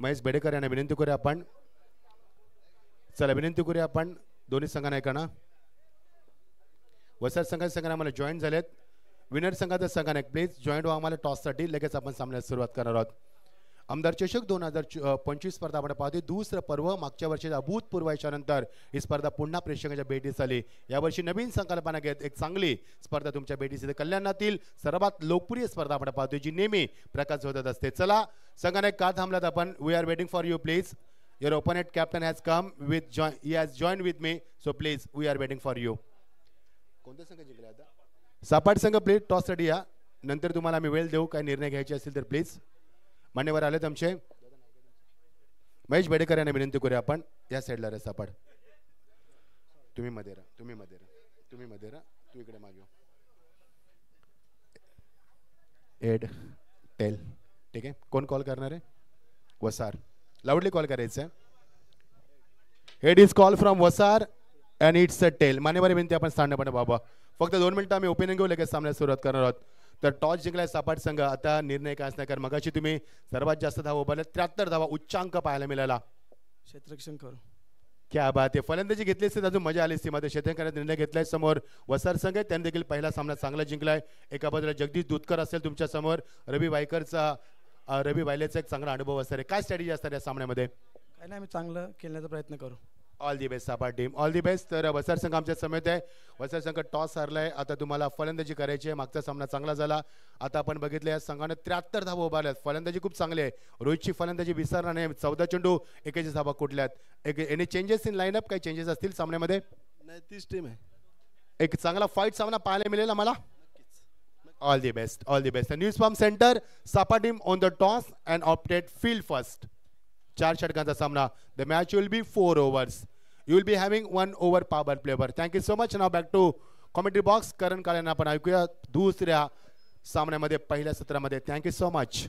महेश बेडेकर यांना विनंती करूया आपण. चला विनंती करूया आपण दोन्ही संघांना ऐकणं. वसर संघाचे संघ आम्हाला जॉईन झालेत. विनर संघाचा संघाने प्लीज जॉईन व्हा आम्हाला टॉससाठी. लगेच आपण सामन्यास सुरुवात करणार आहोत. आमदार चषक 2025 स्पर्धा आपण पाहतोय. दुसरं पर्व. मागच्या वर्षीच्या अभूतपूर्व यशानंतर ही स्पर्धा पुन्हा प्रेक्षकांच्या भेटीस आली. यावर्षी नवीन संकल्पना घेत एक चांगली स्पर्धा तुमच्या भेटीस येते. कल्याणातील सर्वात लोकप्रिय स्पर्धा आपण पाहतोय जी नेहमी प्रकाश होत असते. चला संघाने का थांबलात आपण. We are waiting for you please. Your opponent captain has come with he has join with me. So please we are waiting for you. कोणता संघ जिंकला आता. सपाट संघ प्लीज टॉससाठी या. नंतर तुम्हाला आम्ही वेळ देऊ. काही निर्णय घ्यायचे असतील तर प्लीज. मान्यवर आलेत आमचे. महेश बेडेकर यांना विनंती करूया आपण. या साईडला रे सपाट. तुम्ही मध्ये राहा. तुम्ही मध्ये राहा. तुम्ही मध्ये राहा. तू इकडे मागे. एड टेल. ठीक आहे. कोण कॉल करणार आहे. वसार. लाऊडली कॉल करायचं आहे. हेड इज कॉल फ्रॉम वसार अँड इट्स अ टेल. मान्यवर विनंती आपण सांगण्यापणे बाबा. फक्त 2 मिनिटं आम्ही ओपनिंग घेऊ. लगेच सामन्यास सुरुवात करणार आहोत. तर टॉस जिंकलाय सपाट संघ. आता निर्णय काय असणार कारण मगाशी तुम्ही सर्वात जास्त धावा उभारल्या. 73 धावा उच्चांक पाहायला मिळाला. क्षेत्ररक्षण करू. क्या बात आहे. फलंदाजी घेतली असते अजून मजा आली असती. मध्ये क्षेत्ररक्षण करण्याचा निर्णय घेतलाय. समोर वसार संघ आहे. त्यांनी देखील पहिला सामना चांगला जिंकलाय. एका बाजूला जगदीश दूधकर असेल तुमच्या समोर. रवी वायलेचा एक चांगला अनुभव असणार आहे. काय स्ट्रॅटेजी असणार या सामन्यामध्ये. काय नाही आम्ही चांगलं खेळण्याचा प्रयत्न करू. ऑल दी बेस्ट सपाट टीम. All the best. तर वसार संघ आमच्या समेत आहे. वसार संघ टॉस हारलाय. आता तुम्हाला फलंदाजी करायची आहे. मागचा सामना चांगला झाला. आता आपण बघितलं या संघाने 73 धावा उभारल्यात. फलंदाजी खूप चांगली आहे. रोहितची फलंदाजी विसरणार नाही. 14 चेंडू 41 धावा कुठल्यात. Any changes in lineup. काही चेंजेस असतील सामन्यामध्ये. नाही तीच टीम आहे. एक चांगला फाईट सामना पाहायला मिळेल आम्हाला. All the best. All the best. News farm centre सपाट team on the toss and opted field first. 4 षटकांचा सामना. The match will be 4 overs. You will be having 1 over power play. Thank you so much. Now back to commentary box. करण काळेंना आपण ऐकूया दुसऱ्या सामन्यामध्ये पहिल्या सत्रामध्ये. Thank you so much.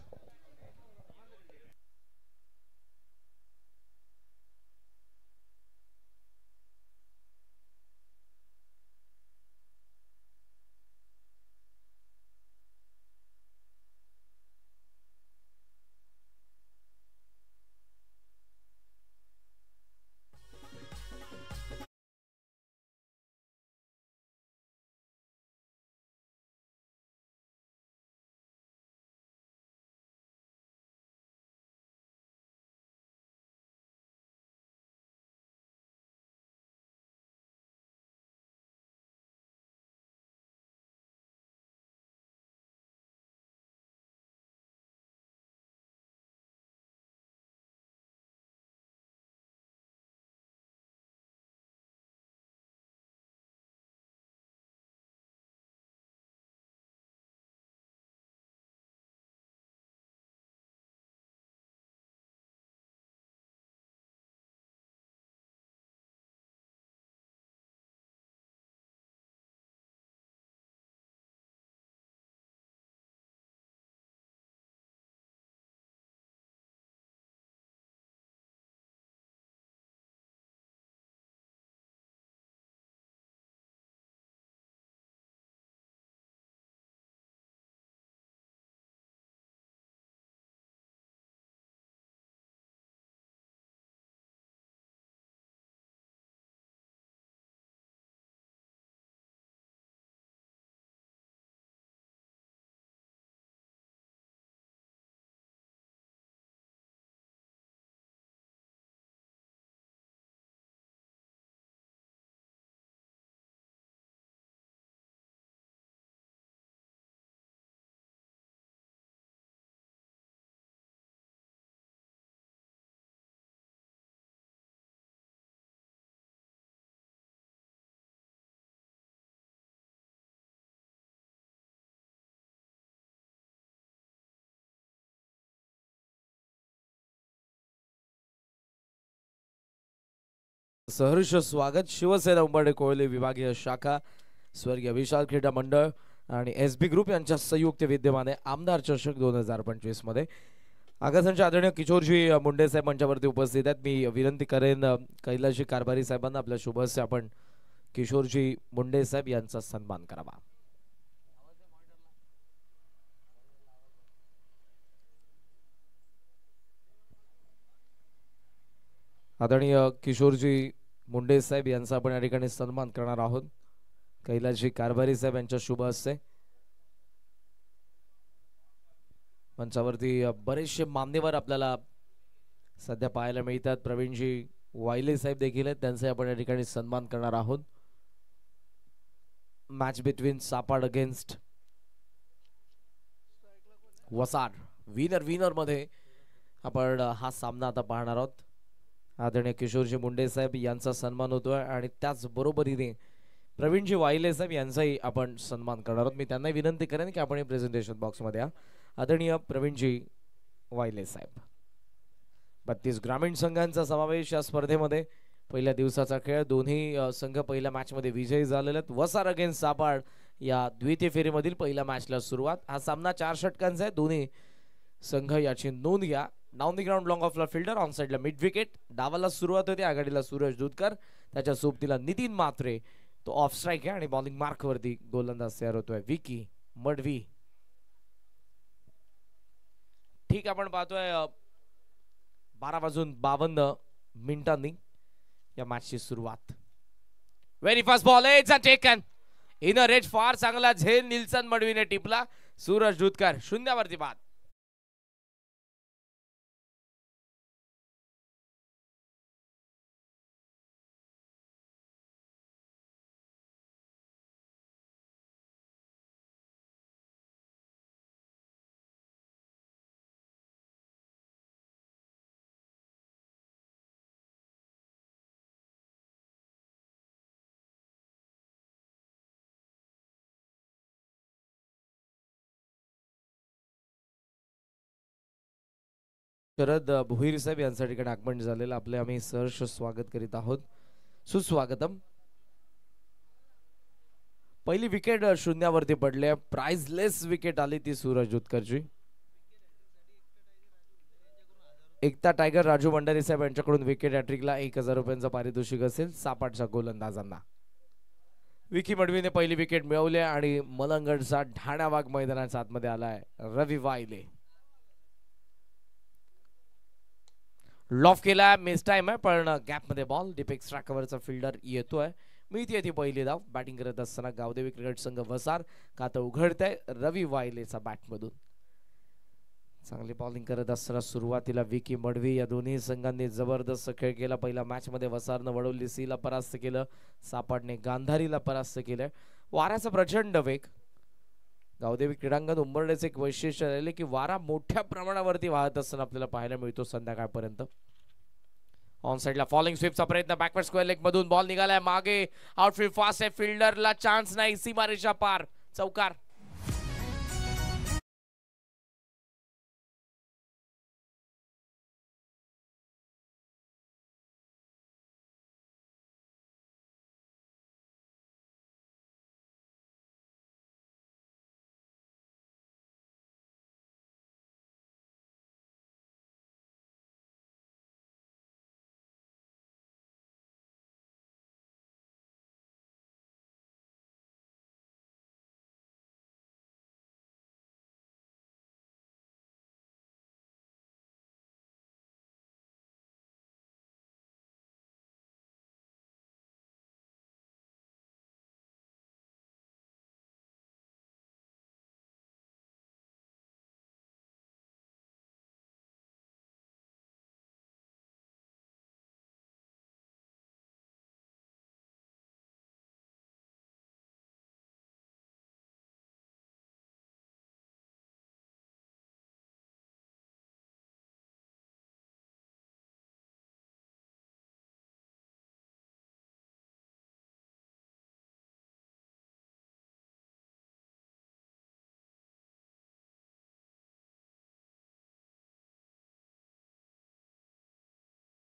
सहर्ष स्वागत शिवसेना उंबरडे कोळी विभागीय शाखा स्वर्गीय विशाल क्रीडा मंडळ आणि एसबी ग्रुप यांच्या संयुक्त विद्यमाने आमदार चषक 2025 मध्ये आगासांचे आदरणीय किशोरजी मुंडे साहेब मंचावरती उपस्थित आहेत. मी विनंती करेन कैलाशी कारभारी साहेबांना आपल्या शुभस्य आपण किशोरजी मुंडे साहेब यांचा सन्मान करावा. आदरणीय किशोरजी मुंडे साहेब यांचा आपण या ठिकाणी सन्मान करणार आहोत. कैलासजी कारभारी साहेब यांच्या शुभ हस्ते मंचावरती बरेचसे मान्यवर आपल्याला सध्या पाहायला मिळतात. प्रवीणजी वायले साहेब देखील आहेत, त्यांचा आपण या ठिकाणी सन्मान करणार आहोत. Match between सापाड against Wasad, winner मध्ये आपण हा सामना आता पाहणार आहोत. आदरणीय किशोरजी मुंडे साहेब यांचा सन्मान होतोय आणि त्याच बरोबरीने प्रवीणजी वायले साहेब यांचाही आपण सन्मान करणार आहोत. मी त्यांना विनंती करेन की आपण प्रेझेंटेशन बॉक्स मध्ये या. आदरणीय प्रवीणजी वायले साहेब. 32 ग्रामीण संघांचा समावेश या स्पर्धेमध्ये. पहिल्या दिवसाचा खेळ, दोन्ही संघ पहिल्या मॅच मध्ये विजयी झालेले आहेत. वसार अगेन्स्ट सापाड या द्वितीय फेरीमधील पहिल्या मॅचला सुरुवात. हा सामना 4 षटकांचा आहे. दोन्ही संघ याची नोंद घ्या. Down the ground long of ला फिल्डर, ऑन साइडला मिड विकेट. डावाला सुरुवात होते, आघाडीला सूरज दूधकर, त्याच्या सोबतीला नितीन म्हात्रे, तो ऑफ स्ट्राइक आहे आणि बॉलिंग मार्क वरती गोलंदाज तयार होतोय विकी मडवी. ठीक, आपण पाहतोय 12:52 या मॅचची सुरुवात. Very fast ball, it's a taken inner age. फार चांगला झेल निल्सन मडवीने टिपला. सूरज दूधकर 0वरती बाद. शरद भोईर साहेब यांच्या ठिकाणी आगमन झालेलं आपले आम्ही सहर्ष स्वागत करीत आहोत. सुस्वागतम. पहिली विकेट 0वरती पडले. प्राइजलेस विकेट आली ती सूरज दूधकरची. एकता टायगर राजू भंडारी साहेब यांच्याकडून विकेट हॅट्रिकला 1000 रुपयांचा पारितोषिक असेल सापाडच्या गोलंदाजांना. विकी मडवीने पहिली विकेट मिळवली आणि मलंगडचा ढाणा वाघ मैदानाच्या आतमध्ये आलाय. रवी वायले लॉफ केला, मिस टाइम आहे पण गॅप मध्ये बॉल. डीप एक्स्ट्रा कव्हरचा फिल्डर येतोय. मिळते ती पहिली धाव. बॅटिंग करत असताना गावदेवी क्रिकेट संघ वसार खातं उघडत आहे रवी वायलेचा बॅटमधून. चांगली बॉलिंग करत असताना सुरुवातीला विकी मडवी. या दोन्ही संघांनी जबरदस्त खेळ केला. पहिल्या मॅच मध्ये वसारनं वडवली सीला परास्त केलं, सापाडने गांधारीला परास्त केलंय. वाऱ्याचा प्रचंड वेग. गावदेवी क्रीडांगण उंबरण्याचे एक वैशिष्ट्य राहिले की वारा मोठ्या प्रमाणावरती वाहत असताना आपल्याला पाहायला मिळतो संध्याकाळपर्यंत. ऑन साइडला फॉलिंग स्वीपचा प्रयत्न, बॅकवर्ड स्क्वेअर लेग मधून बॉल निघालाय मागे. आउटफील्ड फास्ट आहे, फिल्डरला चान्स नाही. सीमारेषा पार, चौकार.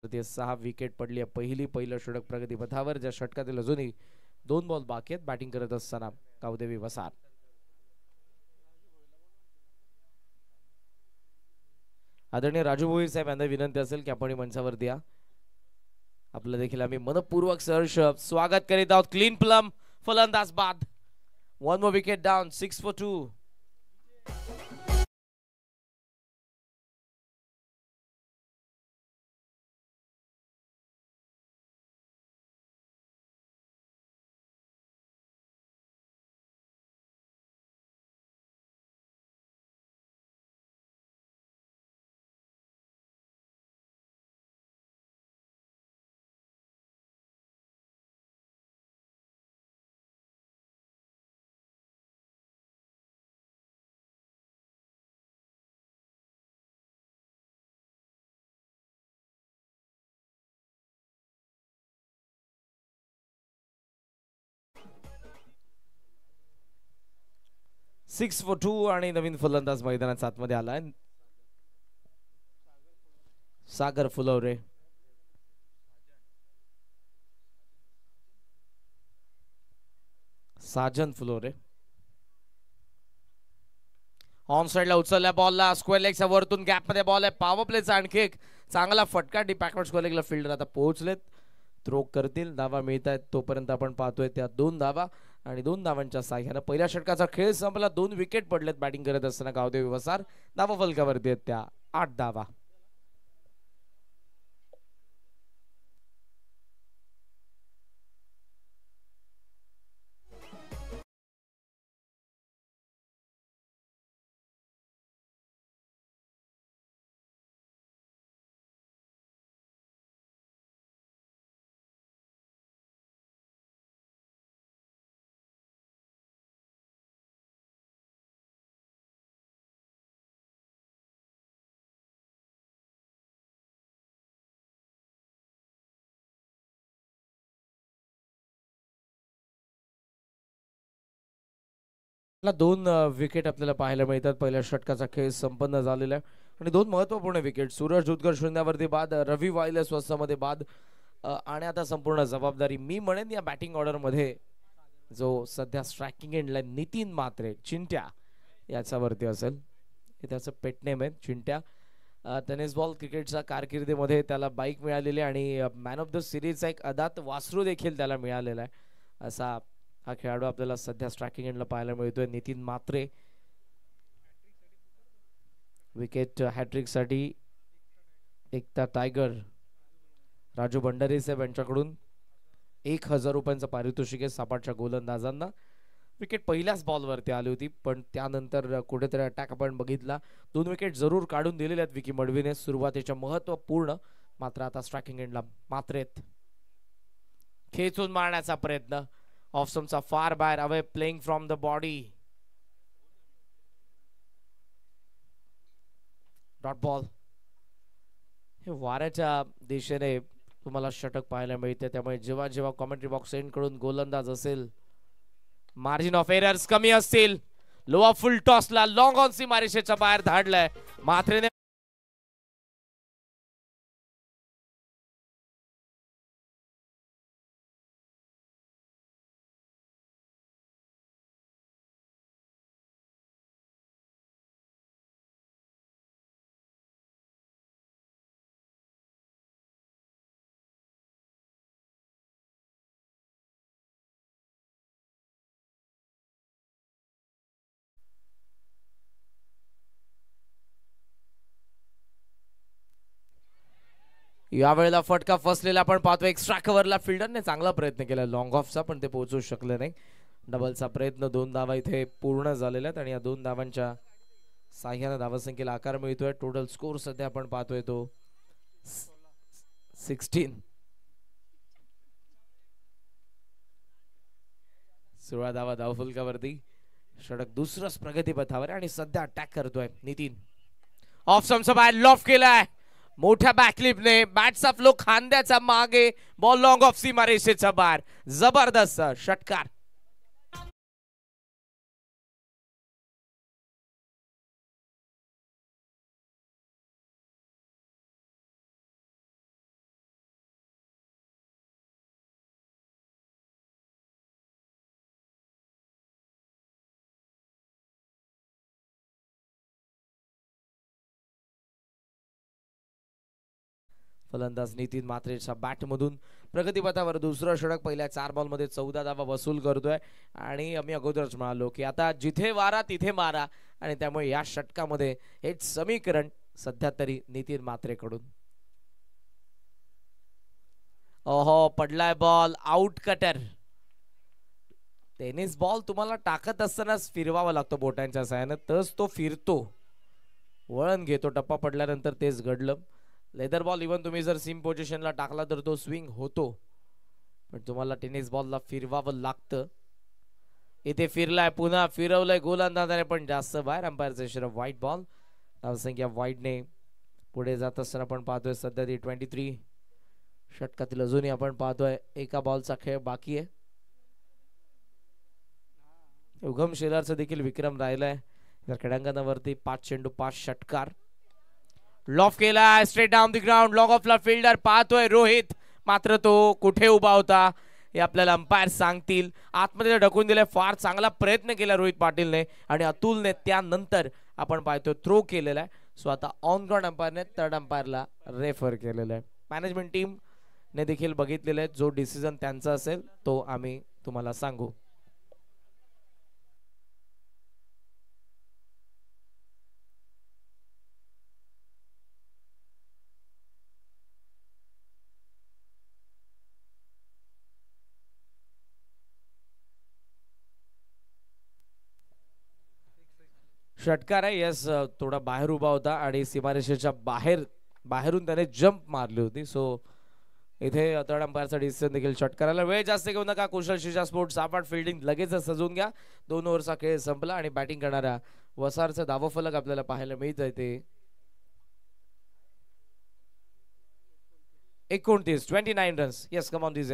ते 6 विकेट पडली. पहिलं षटक प्रगती पथावर, ज्या षटकातील अजूनही 2 बॉल बाकी आहेत. बॅटिंग करत असताना गावदेवी वसार. आदरणीय राजू भोईर साहेब यांना विनंती असेल की आपण मंचावरती या. आपलं देखील आम्ही मनपूर्वक सहर्ष स्वागत करीत आहोत. क्लीन प्लम फलंदाज बाद. 1 more wicket down, 6 for 2. Six for two आणि नवीन फलंदाज मैदानात आतमध्ये आलाय सागर फुलवरे. साजन फुलवरे ऑन साइडला उचलल्या बॉलला स्क्वेअर लेगच्या वरतून गॅप मध्ये बॉल आहे. पॉवर प्लेचा आणखी एक चांगला फटका डीप बॅकवर्ड स्क्वेअर लेगला फिल्डर आता पोहोचलेत. थ्रो करतील, धावा मिळत आहेत तोपर्यंत आपण पाहतोय त्या 2 धावा आणि 2 धावांच्या साह्यानं पहिल्या षटकाचा खेळ संपला. 2 विकेट पडलेत बॅटिंग करत असताना गावदेवी वसार. धावा फलकावरती आहेत त्या 8 धावा. दोन विकेट आपल्याला पाहायला मिळतात. पहिल्या षटकाचा खेळ संपन्न झालेला आहे आणि 2 महत्वपूर्ण विकेट. सूरज दुधकर शून्यावरती बाद, रवी वायले स्वस्तामध्ये बाद आणि आता संपूर्ण जबाबदारी मी म्हणेन या बॅटिंग ऑर्डर मध्ये जो सध्या स्ट्रायकिंग एंडला नितीन म्हात्रे चिंट्या याच्यावरती असेल. हे त्याचं पेटनेम आहे चिंट्या. टेनिस बॉल क्रिकेटच्या कारकिर्दीमध्ये त्याला बाईक मिळालेली आणि मॅन ऑफ द सिरीजचा एक अदात वासरू देखील त्याला मिळालेला आहे. असा हा खेळाडू आपल्याला सध्या स्ट्रायकिंग एंडला पाहायला मिळतोय नितीन म्हात्रे. विकेट हॅट्रिक साठी एकता टायगर राजू भंडारी साहेब यांच्याकडून 1000 रुपयांचं पारितोषिक आहे सपाटच्या गोलंदाजांना. विकेट पहिल्याच बॉलवरती आली होती पण त्यानंतर कुठेतरी अटॅक आपण बघितला. 2 विकेट जरूर काढून दिलेले आहेत विकी मडवीने सुरुवातीच्या महत्वपूर्ण. मात्र आता स्ट्रायकिंग एंडला मात्रेत खेचून मारण्याचा प्रयत्न. ऑफ स्टंपचा फार बाहेर away playing from the body. Dot ball. हे वाऱ्याच्या दिशेने तुम्हाला षटक पाहायला मिळते त्यामुळे जेव्हा जेव्हा कॉमेंट्री बॉक्स एंड कडून गोलंदाज असेल मार्जिन ऑफ एरर्स कमी असतील. लोअर फुल टॉसला लॉंग ऑन सी मारिशेच्या बाहेर धाडलाय म्हात्रेने. यावेळेला फटका फसलेला आपण पाहतो. एक्स्ट्रा कव्हरला फिल्डरने चांगला प्रयत्न केला लॉंग ऑफचा पण ते पोहोचू शकले नाही. डबलचा प्रयत्न 2 धावा इथे पूर्ण झालेल्या आहेत आणि या 2 धावांच्या साह्याने धावसंख्येला आकार मिळतोय. टोटल स्कोर सध्या आपण पाहतोय तो 16. 16 धावा धावफलकावरती. षटक दुसरंच प्रगतीपथावर आणि सध्या अटॅक करतोय नितीन. ऑफ स्टंपचा बाहेर लॉफ केलाय मोठ्या बॅकलिपने. बॅटचा फ्लो खांद्याचा मागे. बॉल लॉंग ऑफ सीमा रेषेच्या बाहेर. जबरदस्त षटकार. फलंदाज नितीन म्हात्रेच्या बॅट मधून प्रगतीपथावर दुसरं षटक. पहिल्या 4 बॉल मध्ये 14 धावा वसूल करतोय आणि आम्ही अगोदरच म्हणालो की आता जिथे वारा तिथे मारा आणि त्यामुळे या षटकामध्ये हेच समीकरण सध्या तरी नितीन म्हात्रेकडून. ओहो पडलाय ball out cutter. Tennis ball तुम्हाला टाकत असतानाच फिरवावा लागतो बोटांच्या साहाय्याने तरच तो फिरतो. वळण घेतो. टप्पा पडल्यानंतर तेच घडलं. लेदर बॉल इव्हन तुम्ही जर सिम पोझिशनला टाकला तर तो स्विंग होतो पण तुम्हाला टेनिस बॉलला फिरवावं लागतं. इथे फिरलाय पुन्हा फिरवलंय गोलंदाजाने पण जास्त बाहेर. अंपायरचा इशारा व्हाईट बॉल. धावसंख्या वाईडने पुढे जात असताना आपण पाहतोय सध्या ती 23. षटकातील अजूनही आपण पाहतोय एका बॉलचा खेळ बाकी आहे. उगम शेलारचा देखील विक्रम राहिलाय या क्रीडांगणावरती. 5 चेंडू 5 षटकार. लॉफ केला straight down the ground. Long ऑफला फिल्डर पाहतोय रोहित, मात्र तो कुठे उभा होता हे आपल्याला अंपायर सांगतील. आतमध्ये ढकलून दिले. फार चांगला प्रयत्न केला रोहित पाटीलने आणि अतुलने त्यानंतर आपण पाहतोय थ्रो केलेला आहे. सो आता ऑन ग्राउंड अंपायरने थर्ड अंपायरला रेफर केलेलं आहे. मॅनेजमेंट टीम ने देखील बघितलेलं आहे. जो डिसिजन त्यांचा असेल तो आम्ही तुम्हाला सांगू. षटकार आहे. यस, थोडा बाहेर उभा होता आणि सीमारेषेच्या बाहेरून त्याने जंप मारली होती. सो इथे थर्ड अंपायरचा डिसिजन देखील षटकाराला. वेळ जास्त घेऊ नका. कुशल शिजा स्पोर्ट्स सापाट फिल्डिंग लगेच सजवून घ्या. 2 ओव्हरचा खेळ संपला आणि बॅटिंग करणाऱ्या वसारचं धावफलक आपल्याला पाहायला मिळत आहे ते 29 runs. Yes, come on this.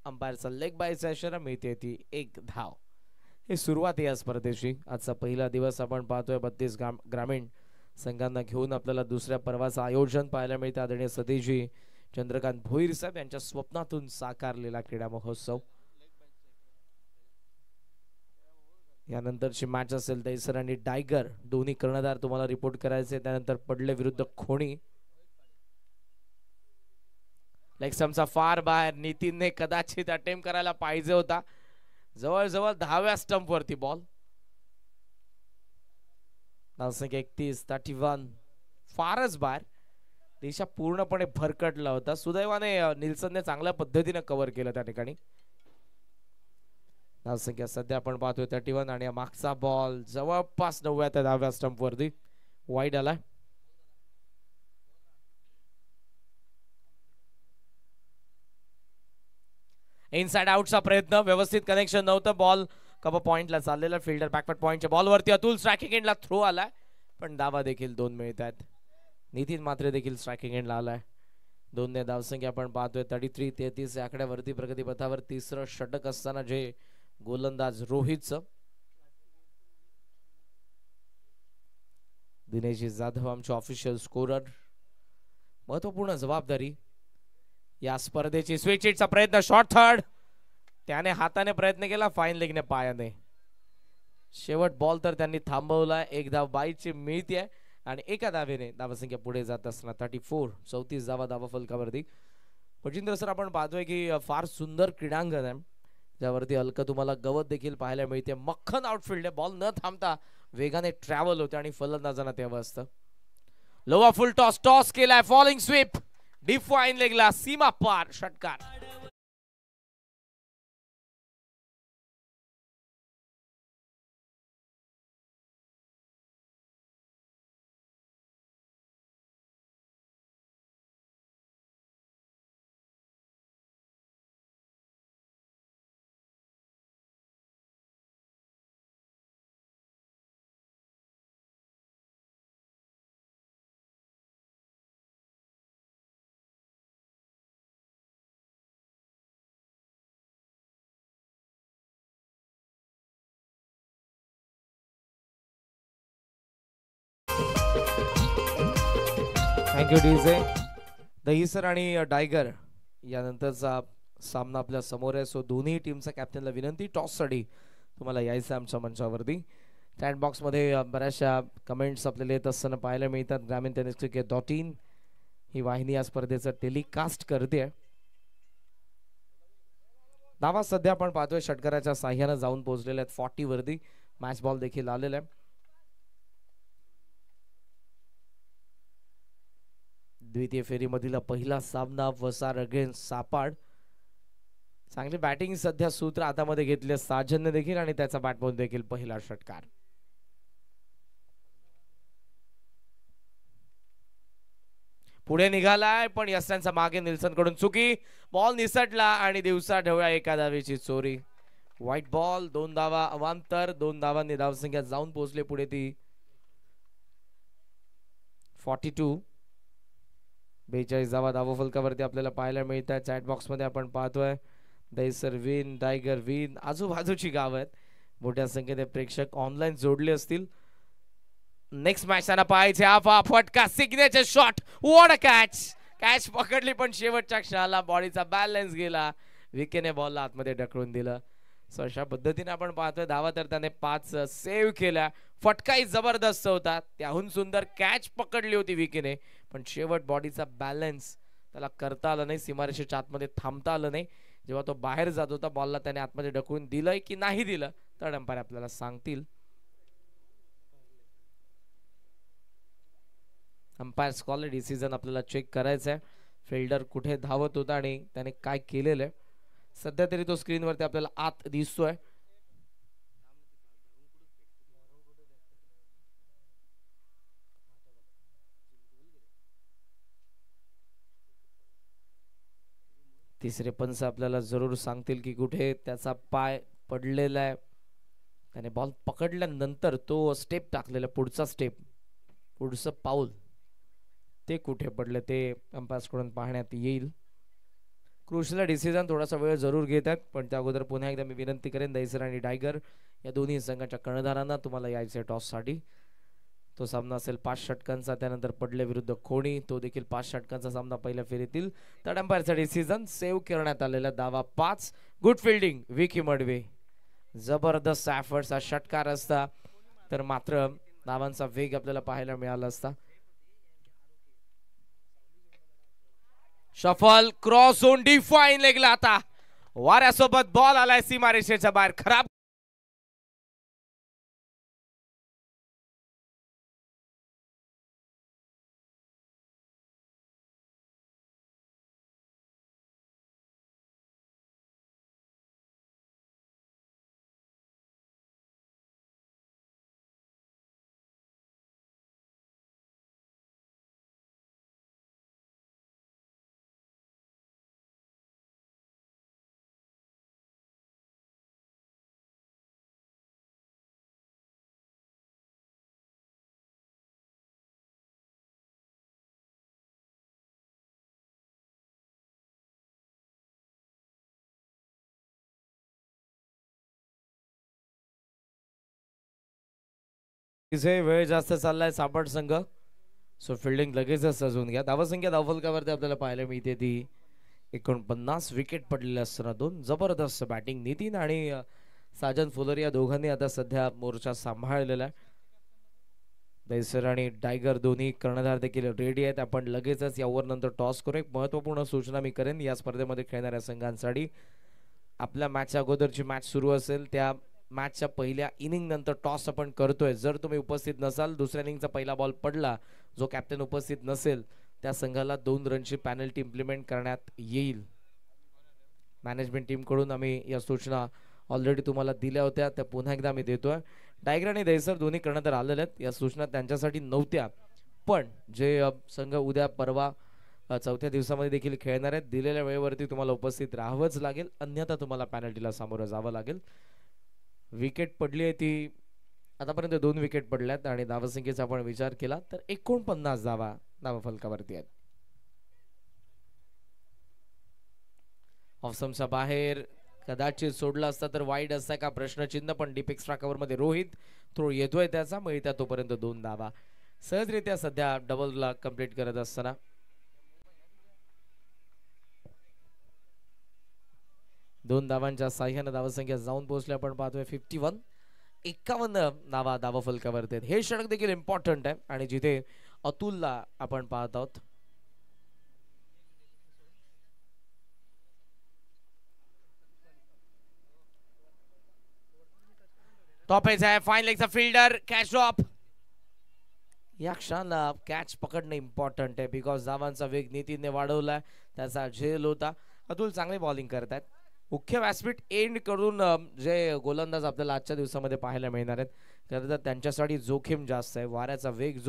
अंपायरचा लेग बायचा इशारा. मिळते ती 1 धाव. ही सुरुवात आहे या स्पर्धेची. आजचा पहिला दिवस आपण पाहतोय. 32 ग्रामीण संघांना घेऊन आपल्याला दुसऱ्या पर्वाचं आयोजन पाहायला मिळतं. आदरणीय सतीशजी चंद्रकांत भोईर साहेब यांच्या स्वप्नातून साकारलेला क्रीडा महोत्सव. यानंतरची मॅच असेल दैसर आणि टायगर दोन्ही कर्णधार तुम्हाला रिपोर्ट करायचे. त्यानंतर पडले विरुद्ध खोणी. लेक्समचा फार बाहेर. नितीनने कदाचित अटेम्प्ट करायला पाहिजे होता. जवळजवळ 10व्या स्टंप वरती बॉल. धावसंख्या 31. फारच बाहेर. दिशा पूर्णपणे भरकटला होता. सुदैवाने निल्सनने चांगल्या पद्धतीने कव्हर केलं त्या ठिकाणी. धावसंख्या सध्या आपण पाहतोय 31 आणि मागचा बॉल जवळपास 9व्या ते 10व्या स्टंप वरती वाईड आला. इनसाइड आउटचा प्रयत्न. व्यवस्थित कनेक्शन नव्हतं. बॉल कप पॉइंटला चाललेला. फिल्डर बॅकवर्ड पॉइंटच्या बॉलवरती. अतुल स्ट्रायकिंग एंडला थ्रो आलाय पण धावा देखील 2 मिळत आहेत. नितीन मात्र देखील स्ट्रायकिंग एंडला आलाय. 2 ने धावसंख्या आपण पाहतोय 33 या आकड्यावरती प्रगतीपथावर. तिसरं षटक असताना जे गोलंदाज रोहितचं. दिनेश जाधव आमचे ऑफिशियल स्कोरर. महत्वपूर्ण जबाबदारी या स्पर्धेची. स्विच हिटचा प्रयत्न. Short third. त्याने हाताने प्रयत्न केला. फाईन लेगने पायाने. शेवट बॉल तर त्यांनी थांबवला. 1 धाव बाईची मिळते आणि एका धावेने धावसंख्या पुढे जात असताना 34 धावा धावा फलकावरती. मचिंद्र सर, आपण पाहतोय की फार सुंदर क्रीडांगण आहे ज्यावरती हलकं तुम्हाला गवत देखील पाहायला मिळते. मक्खन आउटफील्ड आहे. बॉल न थांबता वेगाने ट्रॅव्हल होते आणि फलंदाजांना तेव्हा असतं. लोवा फुल टॉस केलाय. Falling sweep. डिफाईन लेगला सीमा पार षटकार. Thank you DJ. दहीसर आणि टायगर यानंतरचा सामना आपल्या समोर आहे. सो दोन्ही टीमच्या कॅप्टनला विनंती, टॉससाठी तुम्हाला यायचं आमच्या मंचावरती. चॅट बॉक्समध्ये बऱ्याचशा कमेंट्स आपल्याला येत असताना पाहायला मिळतात. ग्रामीण टेनिस क्रिकेट.in ही वाहिनी या स्पर्धेचं टेलिकास्ट करते. धावा सध्या आपण पाहतोय षटकाराच्या साह्यानं जाऊन पोहोचलेल्या आहेत 40 वरती. मॅच बॉल देखील आलेला आहे. द्वितीय फेरीमधील पहिला सामना वसार अगेन्स्ट सापाड. चांगली बॅटिंग सध्या सूत्र हातामध्ये घेतले साजनने देखील आणि त्याचा बॅटबॉल देखील पहिला षटकार. पुढे निघालाय पण यस्यांचा मागे निल्सन कडून चुकी. बॉल निसटला आणि दिवसा ढवळ्या एका धावेची चोरी. व्हाईट बॉल, 2 धावा अवांतर. 2 धावांनी धावसंख्या जाऊन पोहोचले पुढे ती 42. 42 धावा धावफलकावरती आपल्याला पाहायला मिळतात. चॅट बॉक्स मध्ये आपण पाहतोय दहीसर विन, टायगर विन. आजूबाजूची गाव आहेत. मोठ्या संख्येने प्रेक्षक ऑनलाईन जोडले असतील. नेक्स्ट मॅच त्यांना पाहायचे. हा फटका, signature shot, what a catch. Catch पकडली पण शेवटच्या क्षणाला बॉडीचा बॅलन्स गेला. विकेने बॉलला आतमध्ये ढकलून दिलं. सो अशा पद्धतीने आपण पाहतोय धावा तर त्याने 5 सेव्ह केल्या. फटकाही जबरदस्त होता. त्याहून सुंदर कॅच पकडली होती विकेने पण शेवट बॉडीचा बॅलन्स त्याला करता आलं नाही. सीमारेषेच्या आतमध्ये थांबता आलं नाही. जेव्हा तो बाहेर जात होता बॉलला त्याने आतमध्ये ढकलून दिलंय की नाही दिलं तर अंपायर आपल्याला सांगतील. अंपायर कॉल डिसिजन आपल्याला चेक करायचा आहे. फिल्डर कुठे धावत होता आणि त्याने काय केलेलं आहे. सध्या तरी तो स्क्रीनवरती आपल्याला आत दिसतोय. तिसरे पंच आपल्याला जरूर सांगतील की कुठे त्याचा पाय पडलेला आहे. त्याने बॉल पकडल्यानंतर तो स्टेप टाकलेला, पुढचा स्टेप, पुढचं पाऊल ते कुठे पडले ते अंपायर्स कडून पाहण्यात येईल. क्रुशियल डिसिजन थोडासा वेळ जरूर घेत आहेत पण त्या अगोदर पुन्हा एकदा मी विनंती करेन दहीसर आणि टायगर या दोन्ही संघाच्या कर्णधारांना तुम्हाला यायचे टॉससाठी. तो सामना असेल 5 षटकांचा. त्यानंतर पडले विरुद्ध खोणी, तो देखील 5 षटकांचा सामना पहिल्या फेरीतील. तर अंपायरचा डिसिजन सेव्ह करण्यात आलेला धावा 5. Good fielding Vicky Madve. जबरदस्त एफर्ट्सचा षटकार असता तर मात्र धावांचा वेग आपल्याला पाहायला मिळाला असता. शफल, क्रॉस झोन, डिफाईन लेगला. आता वाऱ्यासोबत बॉल आलाय सीमारेषेच्या बाहेर. खराब वेळ जास्त चाललाय सापड संघ. सो फिल्डिंग लगेचच सजवून घ्या. धावसंख्या धावफलकावरती आपल्याला पाहायला मिळते ती 49. विकेट पडलेल्या असताना 2. जबरदस्त बॅटिंग. नितीन आणि साजन फुलर या दोघांनी आता सध्या मोर्चा सांभाळलेला आहे. दहीसर आणि टायगर दोन्ही कर्णधार देखील रेडी आहेत. आपण लगेचच या ओव्हर नंतर टॉस करू. एक महत्वपूर्ण सूचना मी करेन या स्पर्धेमध्ये खेळणाऱ्या संघांसाठी. आपल्या मॅचच्या अगोदरची मॅच सुरू असेल त्या मॅचच्या पहिल्या इनिंग नंतर टॉस आपण करतोय. जर तुम्ही उपस्थित नसाल, दुसऱ्या इनिंगचा पहिला बॉल पडला, जो कॅप्टन उपस्थित नसेल त्या संघाला 2 रनची पॅनल्टी इम्प्लिमेंट करण्यात येईल. मॅनेजमेंट टीम कडून आम्ही या सूचना ऑलरेडी तुम्हाला दिल्या होत्या, त्या पुन्हा एकदा मी देतोय. टायगर आणि दहीसर दोन्ही कर्णधार आलेले आहेत. या सूचना त्यांच्यासाठी नव्हत्या पण जे संघ उद्या परवा 4थ्या दिवसामध्ये देखील खेळणार आहेत, दिलेल्या वेळेवरती तुम्हाला उपस्थित राहावंच लागेल, अन्यथा तुम्हाला पॅनल्टीला सामोरं जावं लागेल. विकेट पडली आहे ती आतापर्यंत 2 विकेट पडल्यात आणि धावसंख्येचा आपण विचार केला तर 49 धावा धावफलकावरती आहेत. ऑफस्टंपच्या बाहेर कदाचित सोडला असता तर वाईड असता का प्रश्नचिन्ह, पण डीप एक्स्ट्रा कव्हर मध्ये रोहित थ्रो येतोय त्याचा, मिळत्या तोपर्यंत 2 धावा. सहजरित्या सध्या डबलला कंप्लीट करत असताना दोन धावांच्या साह्याने धावसंख्या जाऊन पोहोचली. आपण पाहतोय 51. 51 धावा फलकावरती आहेत. हे षटक देखील इम्पॉर्टंट आहे आणि जिथे अतुलला आपण पाहत आहोत. टॉप एज आहे. फाईन लेगचा फिल्डर कॅच ड्रॉप. या क्षणाला कॅच पकडणं इम्पॉर्टंट आहे बिकॉज धावांचा वेग नितीनने वाढवलाय. त्याचा झेल होता. अतुल चांगली बॉलिंग करतायत. मुख्य व्यासपीठ एंड करून जे गोलंदाज आपल्याला आजच्या दिवसामध्ये पाहायला मिळणार आहेत खरं तर त्यांच्यासाठी जोखीम जास्त आहे. वाऱ्याचा वेग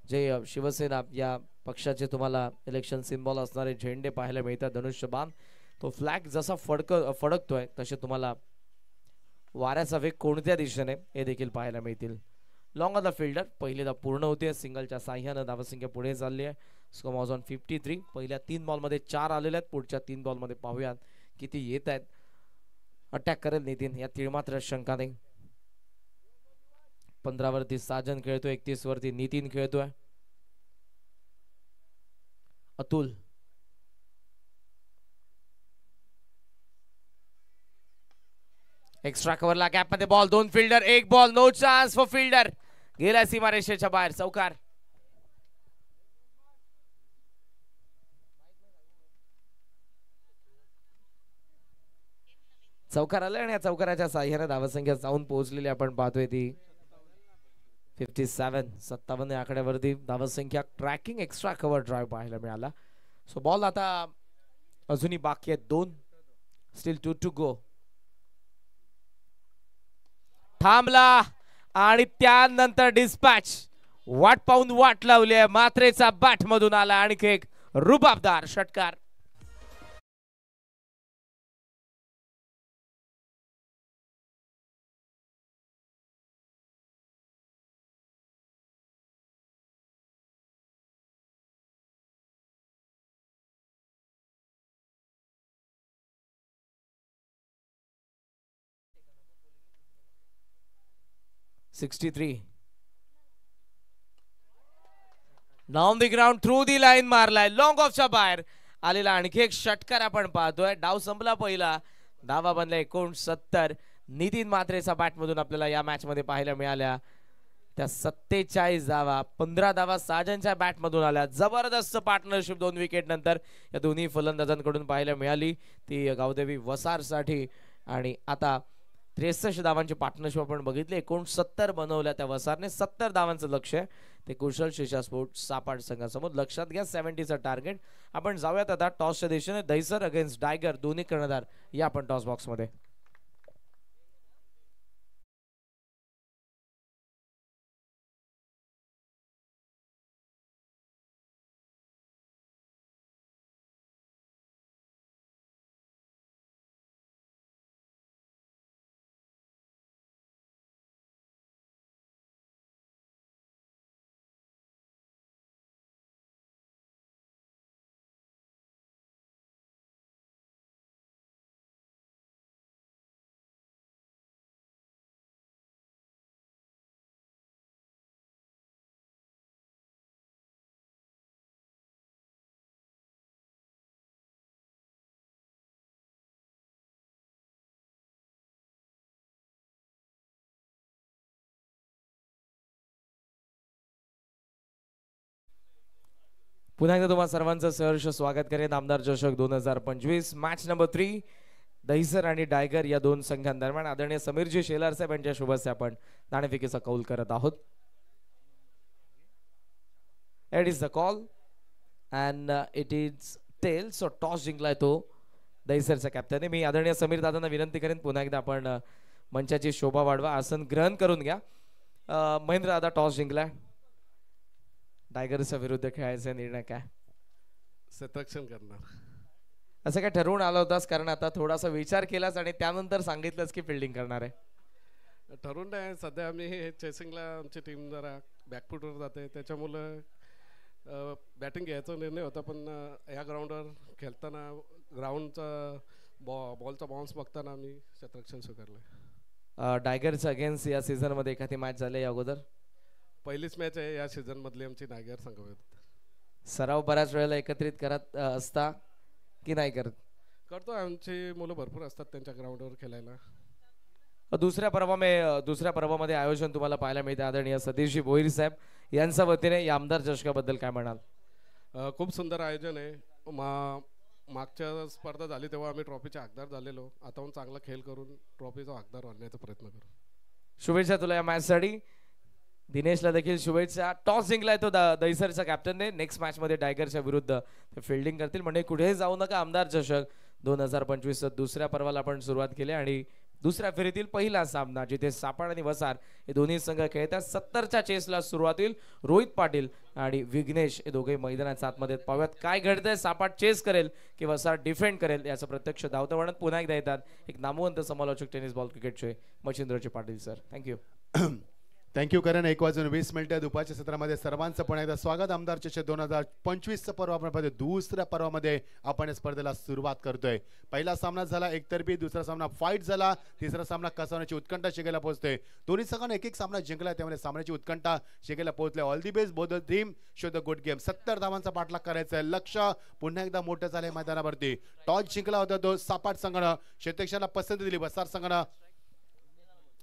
जे शिवसेना या पक्षाचे तुम्हाला इलेक्शन सिम्बॉल असणारे झेंडे पाहायला मिळतात धनुष्यबाण तो फ्लॅग जसा फडकतोय तसे तुम्हाला वाऱ्याचा वेग कोणत्या दिशेने हे देखील पाहायला मिळतील. लॉंग ऑन द फिल्डर पहिली धाव पूर्ण होते. सिंगलच्या साह्यानं धावसंख्या पुढे चालली आहे. Score was on 53. पहिल्या 3 बॉलमध्ये 4 आलेले आहेत. पुढच्या 3 बॉलमध्ये पाहूयात किती येत आहेत. अटॅक करेल नितीन या तीळमात्र शंका नाही. 15 वरती साजन खेळतोय. 31 वरती नितीन खेळतोय. अतुल एक्स्ट्रा कव्हरला गॅप मध्ये ball. 2 fielder 1 ball. No chance for fielder. गेला सीमारेषेच्या बाहेर. चौकार. चौकार आला आणि या चौकाराच्या साह्याने धावसंख्या जाऊन पोहोचलेली आपण पाहतोय ती 57. 57 आकड्यावरती धावसंख्या. ट्रॅकिंग एक्स्ट्रा कव्हर ड्राईव्ह पाहायला मिळाला. सो बॉल आता अजूनही बाकी आहेत 2. Still 2 to go. थांबला आणि त्यानंतर डिस्पॅच वाट पाहून वाट लावली आहे. मात्रेचा बॅट मधून आला आणखी एक रुबाबदार षटकार. $63. Down the ground through the line मारलाय. लॉंग ऑफच्या बाहेर आलेला आणखी एक षटकार आपण पाहतोय. डाव संपला पहिला. धावा बनल्या 69. नितीन मात्रेचा बॅट मधून आपल्याला या मॅच मध्ये पाहायला मिळाल्या त्या 47 धावा. 15 धावा साजनच्या बॅट मधून आल्या. जबरदस्त पार्टनरशिप 2 विकेट नंतर या दोन्ही फलंदाजांकडून पाहायला मिळाली ती गावदेवी वसार साठी. आणि आता 63 धावांची पार्टनरशिप आपण बघितली. 69 बनवल्या त्या वसारने. 70 धावांचं लक्ष आहे ते कुशल शिशा स्पोर्ट सापाड संघासमोर. लक्षात घ्या 70चं टार्गेट. आपण जाऊयात आता टॉसच्या दिशेने. दहिसर अगेन्स्ट टायगर दोन्ही कर्णधार या आपण टॉस बॉक्स मध्ये. पुन्हा एकदा तुम्हा सर्वांचं सहर्ष स्वागत करेन आमदार चषक 2025 मॅच नंबर 3 दहिसर आणि टायगर या दोन संघांदरम्यान. आदरणीय समीरजी शेलार साहेब यांच्या शुभ हस्ते आपण नाणेफेकीचा कौल करत आहोत. It is the call and it is tail. So toss जिंकलाय तो दहिसरचा कॅप्टन. मी आदरणीय समीर दादांना विनंती करेन पुन्हा एकदा आपण मंचाची शोभा वाढवा. आसन ग्रहण करून घ्या. महेंद्र दादा टॉस जिंकलाय. टायगरच्या विरुद्ध खेळायचा निर्णय काय? क्षेत्ररक्षण करणार असं काय ठरवून आला होतास? कारण आता थोडासा विचार केलास आणि त्यानंतर सांगितलंस की फिल्डिंग करणार आहे. ठरवून नाही. सध्या आम्ही चेसिंगला आमची टीम जरा बॅकफुटवर जाते त्याच्यामुळं बॅटिंग घ्यायचा निर्णय होता. पण या ग्राउंडवर खेळताना ग्राउंडचा बॉलचा बाउन्स बघताना आम्ही क्षेत्ररक्षण स्वीकारलं. टायगरच्या अगेन्स्ट या सीझन मध्ये एखादी मॅच झाली या अगोदर? पहिलीच मॅच आहे या सीझन मधली आमची नायगर संघाविरुद्ध. सराव बऱ्याच वेळेला एकत्रित करत असता की नाही करत? करतो, आमची मुलं भरपूर असतात त्यांच्या ग्राउंडवर खेळायला. दुसऱ्या पर्वामध्ये आयोजन तुम्हाला पाहायला मिळते. आदरणीय सतीशजी भोईर साहेब यांच्या वतीने या आमदार चषकाबद्दल काय म्हणाल? खूप सुंदर आयोजन आहे. मागच्या स्पर्धा झाली तेव्हा आम्ही ट्रॉफीचे हकदार झालेलो. आता चांगला खेळ करून ट्रॉफीचा हकदार बनण्याचा प्रयत्न करू. शुभेच्छा तुला या मॅचसाठी. दिनेशला देखील शुभेच्छा. टॉस जिंकलाय तो दहिसरच्या कॅप्टनने. नेक्स्ट मॅच मध्ये टायगरच्या विरुद्ध ते फिल्डिंग करतील. म्हणजे कुठेही जाऊ नका. आमदार चषक 2025 दुसऱ्या पर्वाला आपण सुरुवात केली आणि दुसऱ्या फेरीतील पहिला सामना जिथे सापड आणि वसार हे दोन्ही संघ खेळतात. 70च्या चेसला सुरुवात होईल. रोहित पाटील आणि विघ्नेश हे दोघे मैदानाच्या आतमध्ये. पाहूयात काय घडतंय. सापाट चेस करेल की वसार डिफेंड करेल याचं प्रत्यक्ष धावतं वर्णन पुन्हा एकदा येतात एक नामवंत समालोचक टेनिस बॉल क्रिकेटचे मच्छिंद्रजी पाटील सर. थँक्यू. थँक्यू करण. 1:20 दुपारच्या सत्रामध्ये सर्वांचं पुन्हा एकदा स्वागत. आमदार चषक 2025 पर्व आपण दुसऱ्या पर्वामध्ये आपण या स्पर्धेला सुरुवात करतोय. पहिला सामना झाला एकतर्फी, दुसरा सामना फाईट झाला, तिसरा सामना कसावण्याची उत्कंठा शिकायला पोहोचते. दोन्ही संघाने एक सामना जिंकला, त्यामुळे सामन्याची उत्कंठा शिकायला पोहोचले. All the best, both the team, show the good game. 70 धावांचा पाठलाग करायचा आहे. लक्ष पुन्हा एकदा मोठं झालंय मैदानावरती. टॉस जिंकला होता तो सापाट संघानं. क्षेत्ररक्षणाला पसंती दिली वसार संघानं.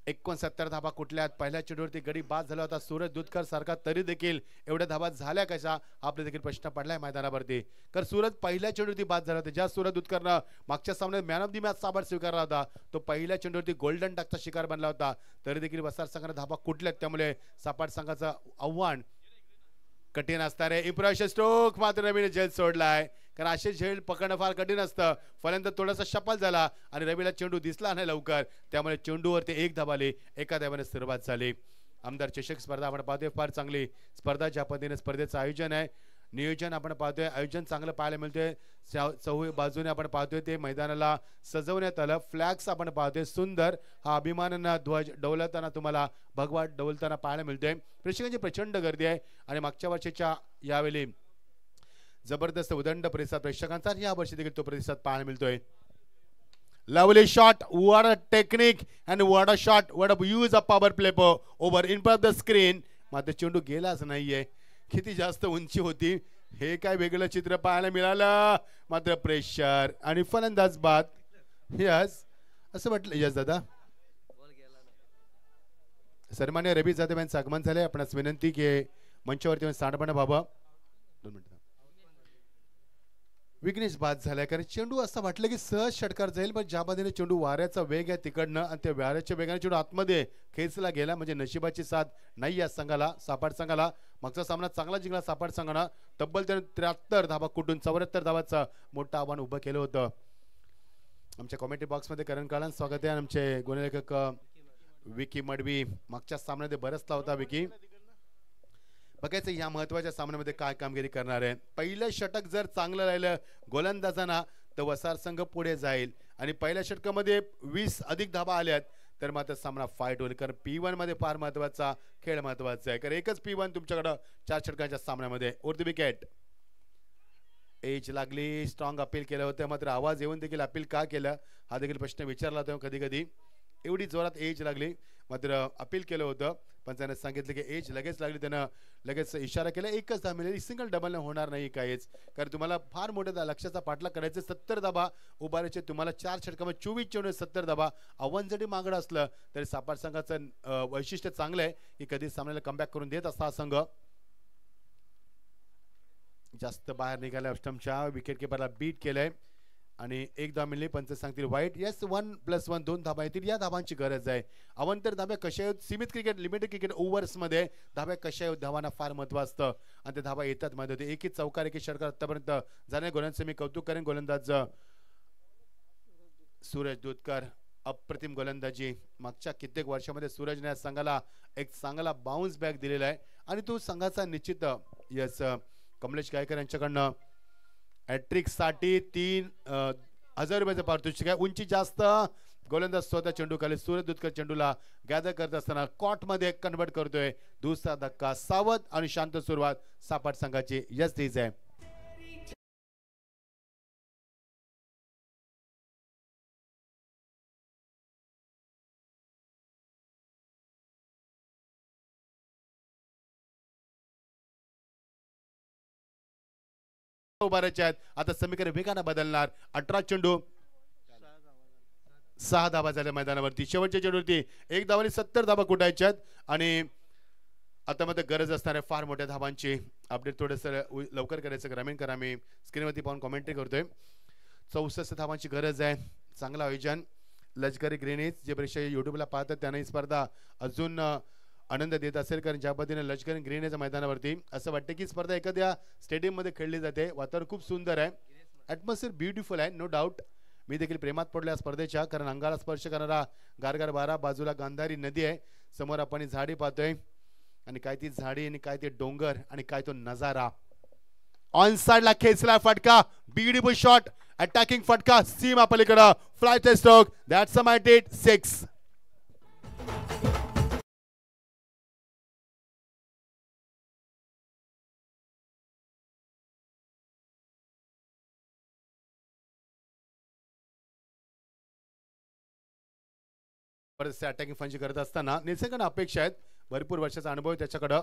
69 धाबा कुठल्या आहेत? पहिल्या चेंडूवरती गडी बाद झाला होता सूरज दुधकर सारखा, तरी देखील एवढ्या धाबा झाल्या कशा आपले देखील प्रश्न पडलाय मैदानावरती. तर सूरज पहिल्या चेंडूवरती बाद झाला होता. ज्या सूरज दुधकरनं मागच्या सामन्यात मॅन ऑफ द मॅच साबार स्वीकारला होता, तो पहिल्या चेंडूवरती गोल्डन डकचा शिकार बनला होता. तरी देखील वसार संघाने धाबा कुठल्यात, त्यामुळे सापाट संघाचं आव्हान कठीण असणार आहे. इम्प्रेशन स्ट्रोक मात्र रवीने झेल सोडलाय, कारण असे झेल पकडणं फार कठीण असतं. फलंदाज थोडासा शपल झाला आणि रवीला चेंडू दिसला नाही लवकर, त्यामुळे चेंडूवरती एक धाव आली. एका धावाने सुरुवात झाली. आमदार चषक स्पर्धा आपण पाहतोय, फार चांगली स्पर्धा ज्या पद्धतीने स्पर्धेचं आयोजन आहे, नियोजन आपण पाहतोय, आयोजन चांगलं पाहायला मिळतंय. चौही बाजूने आपण पाहतोय ते मैदानाला सजवण्यात आलं. फ्लॅग्स आपण पाहतोय सुंदर. हा अभिमानानं ध्वज डौलताना तुम्हाला भगवा डौलताना पाहायला मिळतोय. प्रेक्षकांची प्रचंड गर्दी आहे आणि मागच्या वर्षीच्या यावेळी जबरदस्त उदंड प्रतिसाद प्रेक्षकांचा, या वर्षी देखील तो प्रतिसाद पाहायला मिळतोय. Lovely shot, what a technique and what a shot, what a use a power play over in front of the screen. मात्र चेंडू गेलाच नाहीये. किती जास्त उंची होती, हे काय वेगळं चित्र पाहायला मिळालं. मात्र प्रेशर आणि फलंदाज बाद. यस असं म्हटलं. यस दादा. सन्मान्य रवी जाधव यांचं आगमन झालंय. आपणास विनंती की मंचावरती सांडपणा बाबा. 2 मिनिट. विघ्नेश बाद झालाय, कारण चेंडू असं वाटलं की सहज षटकार जाईल, पण ज्या पद्धतीने चेंडू वाऱ्याचा वेग आहे तिकडनं आणि त्या वाऱ्याच्या वेगाने चेंडू आतमध्ये खेचला गेला, म्हणजे नशिबाची साथ नाही या संघाला, सापाट संघाला. मागचा सामना चांगला जिंकला सापाट संघानं. तब्बल त्याने 73 धावा कुठून 74 धावाचं मोठं आव्हान उभं केलं होतं. आमच्या कॉमेंट्री बॉक्समध्ये करण काळांचं स्वागत आहे. आमचे गुणलेखक विकी मडवी मागच्या सामन्यामध्ये बरसला होता. विकी बघायचं या महत्वाच्या सामन्यामध्ये काय कामगिरी करणार आहे. पहिलं षटक जर चांगलं राहिलं गोलंदाजांना तर वसार संघ पुढे जाईल आणि पहिल्या षटकामध्ये 20 अधिक धावा आल्यात तर मात्र सामना फाईट होईल, कारण P1 मध्ये फार महत्वाचा खेळ महत्वाचा आहे, कारण एकच P1 तुमच्याकडं 4 षटकांच्या सामन्यामध्ये. उर्द विकेट एज लागली. स्ट्रॉंग अपील केलं होतं, मात्र आवाज येऊन देखील अपील का केलं हा देखील प्रश्न विचारला होता. कधी कधी एवढी जोरात एज लागली, मात्र अपील केलं होतं, पण त्याने सांगितलं की एज लगेच लागली, त्यानं लगेच इशारा केला. एकच धाव मिळाली, सिंगल डबल होणार नाही काहीच, कारण तुम्हाला फार मोठ्या लक्ष्याचा पाठलाग करायचं. 70 धाबा उभारायचे तुम्हाला 4 षटकामध्ये 24 चेंडू 70 धाबा. आव्हान जरी मागणं असलं तरी सापाट संघाचं वैशिष्ट्य चांगलं आहे की कधी सामन्याला कमबॅक करून देत असता. संघ जास्त बाहेर निघाल्या. अष्टमच्या विकेट किपरला बीट केलंय आणि एक धाव मिळली. पंच सांगतील वाईट. येस 1+1 2 धाबा येतील. या धाबांची गरज आहे. अवंतर धाब्या कशा आहेत, सीमित क्रिकेट लिमिटेड क्रिकेट ओव्हर्समध्ये धाब्या कशा आहेत, धावांना फार महत्व असतं आणि ते धाबा येतात मध्ये होते. एकही चौकार एकही षटकार आतापर्यंत जाणे. गोलंदाज मी कौतुक करेन. गोलंदाज सूरज दुधकर अप्रतिम गोलंदाजी. मागच्या कित्येक वर्षामध्ये सूरजने संघाला एक चांगला बाउन्स बॅक दिलेला आहे आणि तो संघाचा निश्चित यस कमलेश गायकर यांच्याकडनं हॅट्रिक साठी 3,000 रुपयाचं पारितोषिक आहे. उंची जास्त. गोलंदाज स्वतः चेंडू खाली. सूरज दुधकर चेंडूला गॅदर करत असताना कॉट मध्ये कन्वर्ट करतोय. दुसरा धक्का. सावध आणि शांत सुरुवात सापाट संघाची. यस दिस आहे. उभारायचे आहेत. आता समीकरण वेगाने बदलणार. 18 चेंडू 6 धावा झाल्या मैदानावरती. शेवटच्या चेंडूवरती 1 धावांनी 70 धावा कुटायच्या आहेत आणि आता मध्ये गरज असणार आहे फार मोठ्या धावांची. अपडेट थोडंसं लवकर करायचं. ग्रामीण करा. मी स्क्रीनवरती पाहून कॉमेंट्री करतोय. 64 धावांची गरज आहे. चांगलं आयोजन. लष्करी ग्रेनेज जे परीक्षा युट्यूबला पाहतात त्यांना ही स्पर्धा अजून आनंद देत असेल, कारण ज्या पद्धतीने लष्करी ग्रेनेज मैदानावरती असं वाटतं की स्पर्धा एखाद्या स्टेडियममध्ये खेळली जाते. वातावरण खूप सुंदर आहे. ॲटमॉस्फिअर ब्युटिफुल आहे, नो डाऊट. मी देखील प्रेमात पडलो या स्पर्धेच्या, कारण अंगाला स्पर्श करणारा गारगार वारा, बाजूला गांधारी नदी आहे, समोर आपण झाडी पाहतोय आणि काय ती झाडी आणि काय ते डोंगर आणि काय तो नजारा. ऑन साइडला खेचला फटका. Beautiful shot. अटॅकिंग फटका सीमा पलीकडे. Fly stroke. That's a my 6. Attacking फंची करत असताना निसर्गाने अपेक्षा आहेत. भरपूर वर्षाचा अनुभव आहे त्याच्याकडं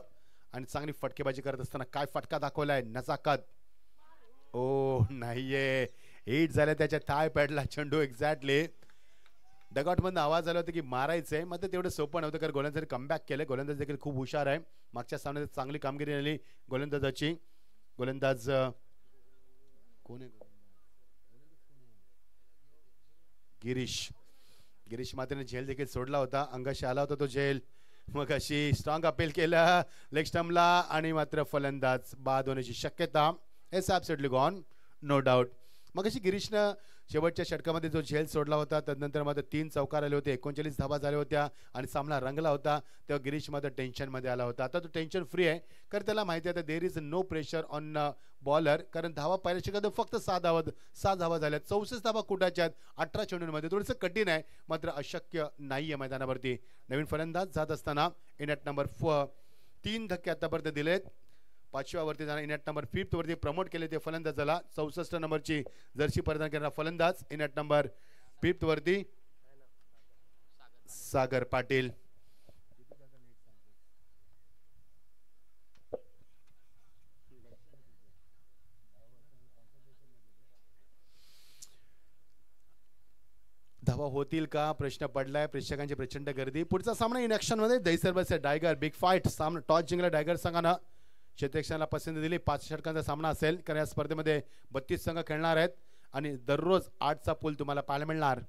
आणि चांगली फटकेबाजी करत असताना काय फटका दाखवलाय. नजाकत. ओ नाहीये. हिट झालं त्याच्या थाय पॅडला चेंडू. एक्झॅक्टली डगआउट मधून आवाज आला होता की मारायचंय. मात्र तेवढं सोपं नव्हतं, कारण गोलंदाजाने कमबॅक केलं. गोलंदाज देखील खूप हुशार आहे. मागच्या सामन्यात चांगली कामगिरी झाली गोलंदाजाची. गोलंदाज कोण आहे? गिरीश मात्रेने झेल देखील सोडला होता. अंगाशी आला होता तो झेल. मग अशी स्ट्रॉंग अपील केलं लेग स्टंपला आणि मात्र फलंदाज बाद होण्याची शक्यता. It's absolutely gone, no doubt. मग अशी गिरीशनं शेवटच्या षटकामध्ये जो झेल सोडला होता त्यानंतर मात्र 3 चौकार आले होते. 39 धावा झाल्या होत्या आणि सामना रंगला होता. तेव्हा गिरीश मात्र टेन्शनमध्ये आला होता. आता तो टेन्शन फ्री आहे, कारण त्याला माहिती आहे there is no pressure on bowler, कारण धावा पहिल्या षटकात फक्त 6 धावा झाल्या. 64 धावा कुठाच्या आहेत 18 चेंडूंमध्ये. थोडंसं कठीण आहे, मात्र अशक्य नाही आहे मैदानावरती. नवीन फलंदाज जात असताना इनॅट नंबर 3 धक्के आतापर्यंत दिलेत. 5व्या वरती जाणार. इनॅट नंबर 5 वरती प्रमोट केले ते फलंदाजाला. 64 नंबरची जर्सी परिधान करणारा फलंदाज इनॅट नंबर 5 वरती सागर पाटील. धावा होतील का प्रश्न पडलाय. प्रेक्षकांची प्रचंड गर्दी. पुढचा सामना इन ऍक्शन मध्ये Dahisar versus Tiger. Big fight. सामना टॉस जिंकला डायगर संघानं. क्षेत्ररक्षणाला पसंती दिली. 5 षटकांचा सामना असेल, कारण या स्पर्धेमध्ये 32 संघ खेळणार आहेत आणि दररोज 8चा पूल तुम्हाला पाहायला मिळणार.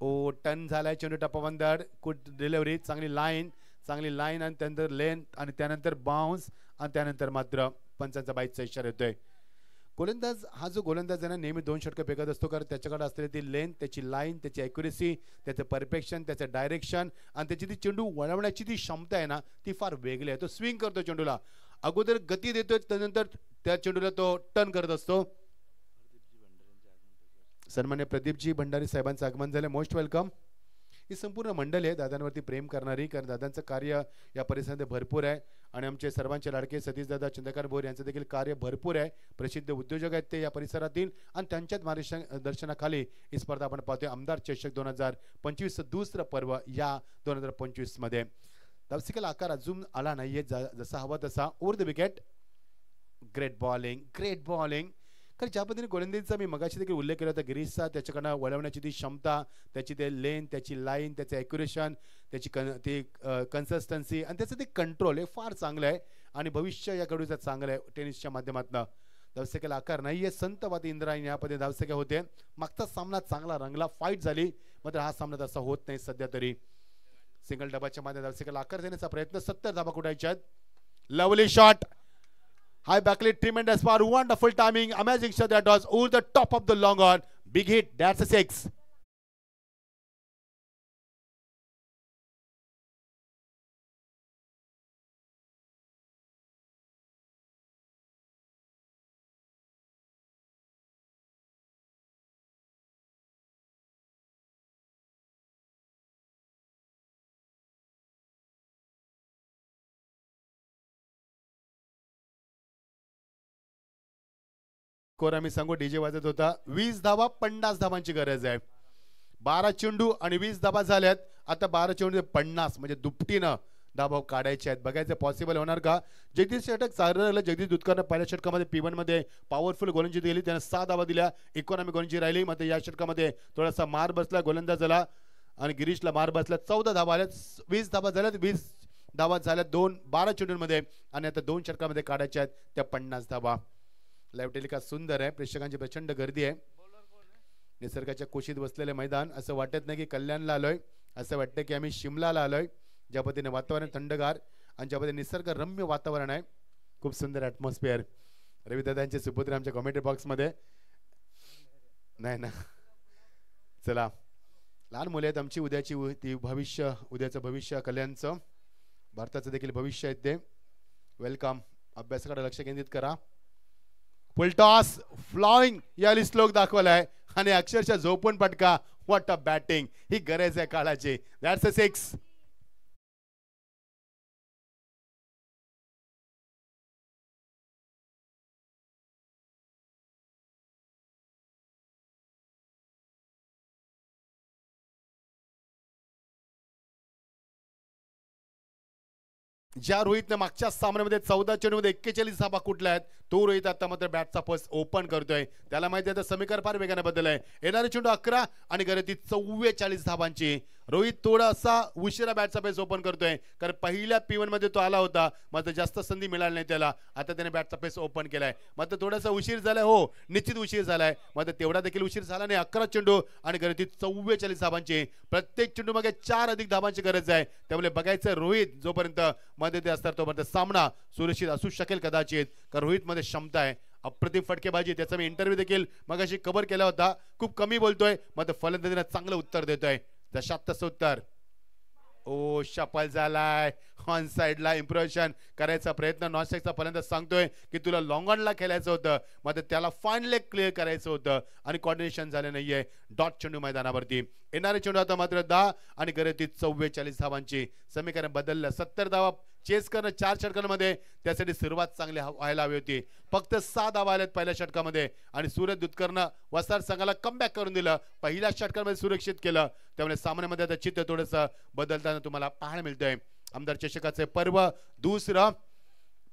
ओ टर्न झालाय चेंडू टप्पाबंदर. Good delivery. चांगली लाईन आणि त्यानंतर लेंथ आणि त्यानंतर बाउन्स आणि त्यानंतर मात्र पंचांचा बाईचा इशारा येतोय. गोलंदाज हा जो गोलंदाज आहे ना, नेहमी 2 षटकं फेकत असतो, कारण त्याच्याकडे असलेली ती लेंथ, त्याची लाईन, त्याची ॲक्युरेसी, त्याचं परफेक्शन, त्याचं डायरेक्शन आणि त्याची ती चेंडू वळवण्याची ती क्षमता आहे ना, ती फार वेगळी आहे. तो स्विंग करतो चेंडूला, अगोदर गती देतो, त्यानंतर त्या चेंडूला तो टर्न करत असतो. सन्मान्य प्रदीपजी भंडारी साहेबांचं आगमन झालं. Most welcome. ही संपूर्ण मंडळी आहे दादांवरती प्रेम करणारी, कारण दादांचं कार्य या परिसरामध्ये भरपूर आहे आणि आमचे सर्वांचे लाडके सतीश दादा चंद्रकांत बोर यांचं देखील कार्य भरपूर आहे. प्रसिद्ध उद्योजक आहेत ते या परिसरातील आणि त्यांच्याच मार्गदर्शनाखाली ही स्पर्धा आपण पाहतोय. आमदार चषक 2025 दुसरं पर्व या 2025 मध्ये. धावसिकेला आकार अजून आला नाहीये जसा हवा तसा. Over the wicket. Great bowling. कारण ज्या पद्धतीने गोलंदाजीचा मी मगाशी देखील उल्लेख केला होता गिरीशचा, त्याच्याकडनं वळवण्याची ती क्षमता, त्याची ते लेन, त्याची लाईन, त्याचं ॲक्युरेशन, त्याची कन्सिस्टन्सी आणि त्याचं ते कंट्रोल हे फार चांगलं आहे आणि भविष्य या खेळाडूचं चांगलं आहे टेनिसच्या माध्यमातून. धावसंख्येला आकार नाहीये. संतवादी इंद्रायणी यामध्ये धावसंख्या होते. मागचा सामना चांगला रंगला, फाईट झाली, मात्र हा सामना तसा होत नाही सध्या तरी. सिंगल डबाच्या मध्ये धावसंख्येला आकार देण्याचा प्रयत्न. 70 धावा कुठायच्या आहेत. Lovely shot. High backlit, tremendous power, wonderful timing, amazing shot that was over the top of the long on. Big hit, that's a 6. Score आम्ही सांगू. डीजे वाजत होता. 20 धावा 50 धावांची गरज आहे. 12 चेंडू आणि 20 धावा झाल्यात. आता 12 चेंडू 50 म्हणजे दुपटीनं धावा काढायचे आहेत. बघायचं पॉसिबल होणार का. जगदीश षटक चांगलं राहिलं. जगदीश दुधकरनं पहिल्या षटकामध्ये P1 मध्ये पॉवरफुल गोलंदाजी दिली, त्यानं 6 धावा दिल्या, इकॉनॉमी गोलंदाजी राहिली. मात्र या षटकामध्ये थोडासा मार बसला गोलंदाजाला आणि गिरीशला मार बसला. 14 धावा आल्या, 20 धावा झाल्यात, 20 धावा झाल्या 12 चेंडूंमध्ये आणि आता 2 षटकामध्ये काढायच्या आहेत त्या 50 धावा. लाईव्ह टेलिकास्ट सुंदर आहे, प्रेक्षकांची प्रचंड गर्दी आहे. निसर्गाच्या कुशीत बसलेले मैदान, असं वाटत नाही की कल्याणला आलोय, असं वाटतं की आम्ही शिमलाला आलोय. ज्या पद्धतीने वातावरण थंडगार आणि ज्या पद्धतीने निसर्गरम्य वातावरण आहे, खूप सुंदर ॲटमॉस्फिअर. रविदादांचे सुपुत्र आमच्या कमेंट्री बॉक्समध्ये नाही ना. चला, लहान मुले आहेत आमची, उद्याची ती भविष्य, उद्याचं भविष्य कल्याणचं, भारताचं देखील भविष्य आहे ते. वेलकम. अभ्यासाकडे लक्ष केंद्रित करा. फुलटॉस फ्लॉइंग या श्लोक दाखवलाय आणि अक्षरशः झोपून पटका. व्हॉट अ बॅटिंग, ही गरज आहे काळाची. That's a 6. ज्या रोहितने मागच्या सामन्यामध्ये 14 चेंडूमध्ये 41 धावा कुठल्या आहेत, तो रोहित आता मात्र बॅटचा फर्स्ट ओपन करतोय. त्याला माहिती आहे समीकरण फार वेगाने बदललाय. येणारे चेंडू 11 आणि गरती 44 धावांची. रोहित थोडासा उशिरा बॅटचा पेस ओपन करतोय, कारण पहिल्या P1 मध्ये तो आला होता, मात्र जास्त संधी मिळाली नाही त्याला. आता त्याने बॅटचा पेस ओपन केलाय, मात्र थोडासा उशीर झालाय. हो, निश्चित उशीर झालाय, मात्र तेवढा देखील उशीर झाला नाही. 11 चेंडू आणि गरती 44 धावांची. प्रत्येक चेंडू मागे 4 अधिक धावांची गरज आहे. त्यामुळे बघायचं रोहित जोपर्यंत मध्ये ते असतात तोपर्यंत सामना सुरक्षित असू शकेल कदाचित, कारण रोहित मध्ये क्षमता आहे. अप्रतिम फटकेबाजी, त्याचा मी इंटरव्ह्यू देखील मगाशी कव्हर केला होता. खूप कमी बोलतोय, मात्र फलंदाजीला चांगलं उत्तर देतोय. जशात तसं उत्तर. ओ, शफल झालाय. ऑन साइडला इम्प्रोव्हेशन करायचा प्रयत्न. नॉनस्ट्राईकचा फलंदाज सांगतोय की तुला लॉंग ऑनला खेळायचं होतं, मात्र त्याला फाईन लेग क्लिअर करायचं होतं आणि कॉर्डिनेशन झालं नाहीये. डॉट चेंडू मैदानावरती. येणारे चेंडू आता मात्र 10 आणि गरती 44 धावांची. समीकरण बदललं. 70 धावा चेस करणं 4 षटकांमध्ये, त्यासाठी सुरुवात चांगली व्हायला हवी होती. फक्त 6 धावा आल्यात पहिल्या षटकामध्ये आणि सूरज दुधकरनं वसार संघाला कमबॅक करून दिलं. पहिल्या षटकामध्ये सुरक्षित केलं, त्यामुळे सामन्यामध्ये आता चित्र थोडंसं बदलताना तुम्हाला पाहायला मिळतंय. आमदार चषकाचे पर्व दुसरं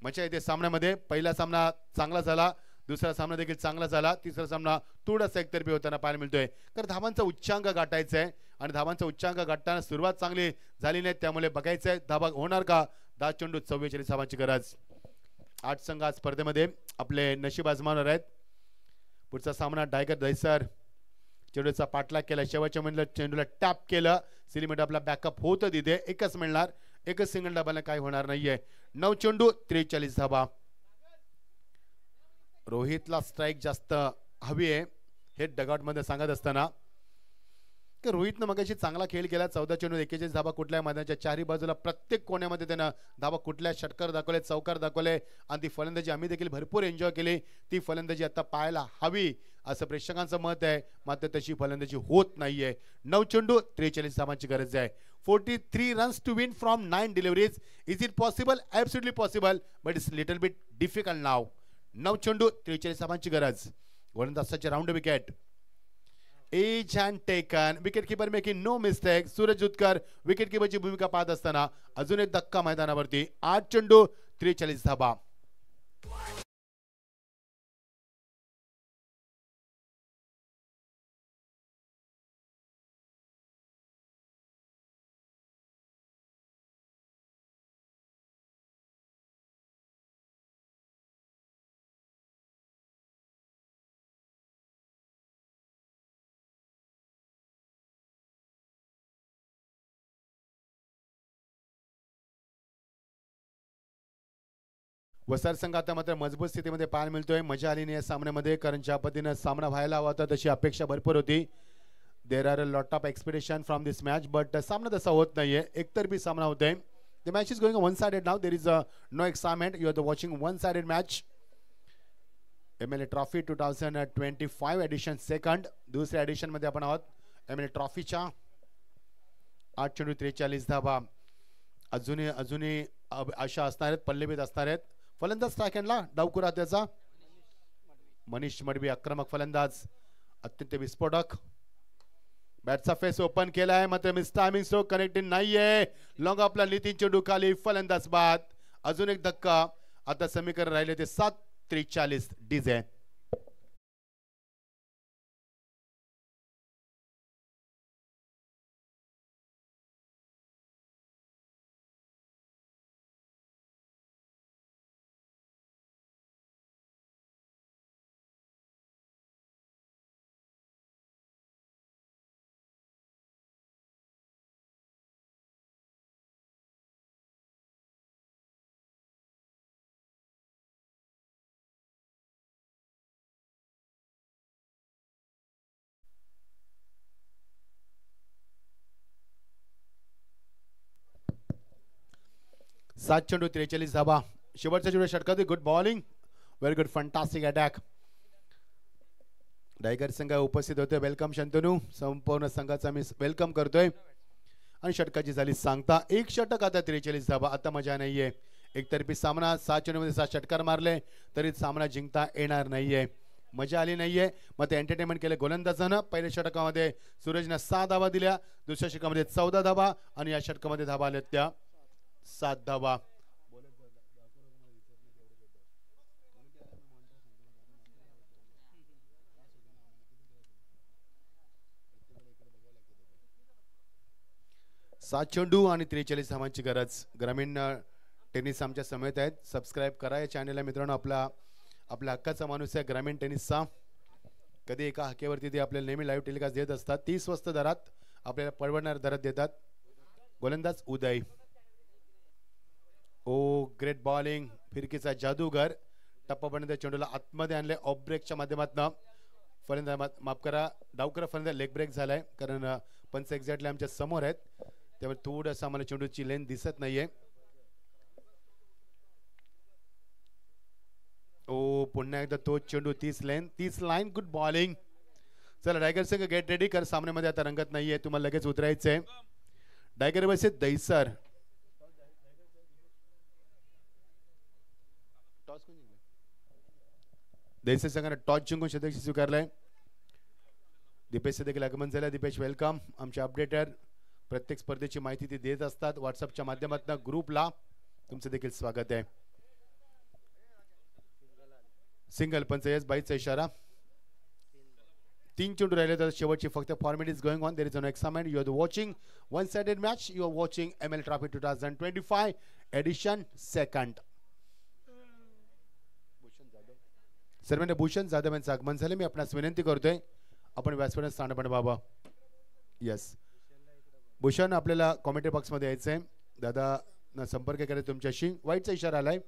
मजा येते सामन्यामध्ये. पहिला सामना चांगला झाला, दुसरा सामना देखील चांगला झाला, तिसरा सामना थोडासा एकतर्फी होताना पाहायला मिळतोय. कारण धावांचा उच्चांक गाठायचा आहे आणि धावांचा उच्चांक गाठताना सुरुवात चांगली झाली नाही, त्यामुळे बघायचंय धावा होणार का. 10 चेंडू 44 धावांची गरज. 8 संघ आज स्पर्धेमध्ये आपले नशीब आजमावणार आहेत. पुढचा सामना टायगर दहिसर. चेंडूचा पाठलाग केला, शेवटच्या मिनिटला चेंडूला टॅप केलं. सिलिमेट आपला बॅकअप होतं तिथे, एकच मिळणार, एकच सिंगल डबाला काय होणार नाहीये. 9 चेंडू 43 धावा. रोहितला स्ट्राईक जास्त हवी आहे हे डगआउट मध्ये सांगत असताना, की रोहितनं मगाशी चांगला खेळ केला. 14 चेंडू 41 धावा कुठल्या मैदानाच्या चारही बाजूला प्रत्येक कोण्यामध्ये त्यानं धावा कुठल्या षटकार दाखवले, चौकार दाखवले आणि ती फलंदाजी आम्ही देखील भरपूर एन्जॉय केली. ती फलंदाजी आता पाहायला हवी असं प्रेक्षकांचं मत आहे, मात्र तशी फलंदाजी होत नाहीये. 9 चेंडू 43 धावांची गरज आहे. 43 runs to win from 9 deliveries. Is it possible? Absolutely possible, but it's little bit difficult now. 9 चेंडू 43 धावांची गरज. गोलंदाजाचे round wicket. Edge and taken. Wicket keeper making no mistake. Suraj Dudhkar wicket कीपरची भूमिका पाहत असताना अजून एक धक्का मैदानावरती. 8 चेंडू 43 धावा. वसार संघ आता मात्र मजबूत स्थितीमध्ये पाहायला मिळतोय. मजा आली नाही या सामन्यामध्ये, कारण ज्या पद्धतीनं सामना व्हायला हवा होता तशी अपेक्षा भरपूर होती. There are a lot of expectation from this match, but सामना तसा होत नाहीये. एकतर्फी सामना होतोय. The match is going one sided now. There is no excitement. You are the watching one sided match. MLA trophy 2025 edition second. दुसऱ्या edition मध्ये आपण आहोत MLA ट्रॉफीच्या. 8 चेंडू 43 धावा. अजूनही आशा असणार आहेत, पल्लेबीत असणार आहेत. फलंदाज स्ट्रायकॅन्डला डावकुरा त्याचा मनीष मडवी. आक्रमक फलंदाज, अत्यंत विस्फोटक. बॅटचा फेस ओपन केलाय मात्र मिस टायमिंग स्ट्रोक कनेक्टिंग नाहीये. लॉंग आपला नितीन चेंडू खाली, फलंदाज बाद. अजून एक धक्का. आता समीकरण राहिले ते 7:43 डीजे. सात चेंडू 43 धाबा. शेवटच्या चेंडू षटकात good bowling, very good, fantastic attack. Tiger संघ उपस्थित होते. वेलकम शंतनू, संपूर्ण संघाचा मी वेलकम करतोय. आणि षटकाची झाली सांगता. एक षटक आता 43 धाबा. आता मजा नाहीये. एकतर्फी सामना. 7 चेंडूमध्ये 7 षटकार मारले तरी सामना जिंकता येणार नाहीये. मजा आली नाहीये. मग ते एंटरटेनमेंट केले गोलंदाजानं. पहिल्या षटकामध्ये सूरजनं 6 धाबा दिल्या, दुसऱ्या षटकामध्ये 14 धाबा आणि या षटकामध्ये धाबा आल्या त्या 7 धाबा. सात चेंडू आणि 43 धावांची गरज. ग्रामीण टेनिस आमच्या समेत आहेत. सबस्क्राईब करा या चॅनलला मित्रांनो. आपल्या हक्काचा माणूस आहे ग्रामीण टेनिसचा. कधी एका हाकेवरती ते आपल्याला नेहमी लाईव्ह टेलिकास्ट देत असतात. 30 स्वस्त दरात आपल्याला परवडणाऱ्या दरात देतात. गोलंदाज उदय. ओ ग्रेट बॉलिंग. फिरकीचा जादूगर. टप्पापर्यंत चेंडूला आतमध्ये आणले ऑफ ब्रेकच्या माध्यमातून. फलंदाज माफ करा, डावकर फलंदाज लेग ब्रेक झालाय कारण पंच एक्झॅक्टली आमच्या समोर आहेत, त्यामुळे थोडंसं आम्हाला चेंडूची लेन दिसत नाहीये. ओ पुन्हा एकदा तो चेंडू 30 लाईन. Good bowling. चला टायगर संघ गेट रेडी कर. सामन्यामध्ये आता रंगत नाहीये, तुम्हाला लगेच उतरायचंय. Tiger versus Dahisar. दहिसर संघाने टॉस जिंकून शतक स्वीकारलंय. दीपेशचं देखील आगमन झालं. दीपेश वेलकम. आमचे अपडेटर प्रत्येक स्पर्धेची माहिती ते देत असतात व्हॉट्सअपच्या माध्यमातून. ग्रुपला तुमचं देखील स्वागत आहे. सिंगल पंच एस बाईचा इशारा. 3 चेंडू राहिले तर शेवटची फक्त format is going on. There is no excitement. You are watching one sided match. You are watching ML trophy 2025 edition second. सर्वांना भूषण जाधव यांचं आगमन झाले. मी आपणास विनंती करतोय आपण व्यासपीठात स्थान बाबा. येस भूषण, आपल्याला कॉमेंट्री बॉक्समध्ये यायचंय. दादा संपर्क करा तुमच्याशी. वाईटचा इशारा आलाय.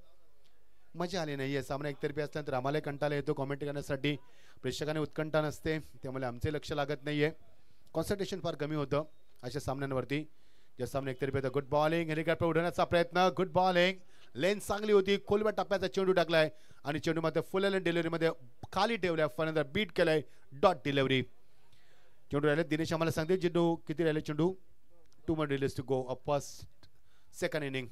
मजा आली नाहीये. सामना एकतर्फी असल्यानंतर आम्हाला कंटाळा येतो कॉमेंट्री करण्यासाठी. प्रेक्षकांना उत्कंठा नसते, त्यामुळे आमचे लक्ष लागत नाहीये. कॉन्सन्ट्रेशन फार कमी होतं अशा सामन्यांवरती. या सामना एकतर्फी होता. Good bowling. हेलिकॉप्टर उडवण्याचा प्रयत्न. Good bowling. लेन चांगली होती. खोलव्या टप्प्याचा चेंडू टाकलाय आणि चेंडू मात्र फुल लेन डिलिव्हरीमध्ये खाली ठेवलाय. फलंदाज बीट केलाय. Dot delivery. चेंडू राहिले. दिनेश आम्हाला सांगते चेंडू किती राहिले. चेंडू 2 more release to go. First second inning.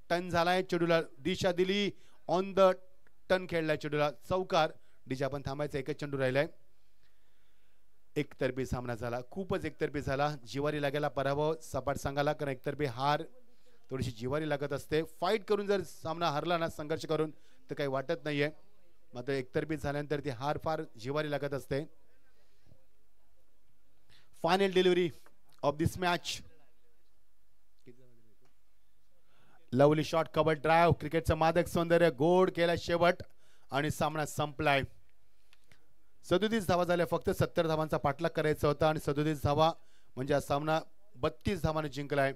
Turn झालाय. चेंडूला दिशा दिली. ऑन द टर्न खेळलाय. चेंडूला चौकार. दिशा पण थांबायचा. एकच चेंडू राहिलाय. एकतर्फी सामना झाला. खूपच एकतर्फी झाला. जिवारी लागायला पराभव सपाट सांगायला, कारण एकतर्फी हार थोडीशी जिवारी लागत असते. फाईट करून जर सामना हरला ना, संघर्ष करून, तर काही वाटत नाहीये. मात्र एकतर्फी झाल्यानंतर ती हार फार जिवारी लागत असते. Final delivery of this match. Lovely shot, cover drive, क्रिकेटचं मादक सौंदर्य गोड केला शेवट आणि सामना संपलाय. 37 धावा झाल्या. फक्त 70 धावांचा पाठलाग करायचा होता आणि 37 धावा म्हणजे हा सामना 32 धावांनी जिंकलाय.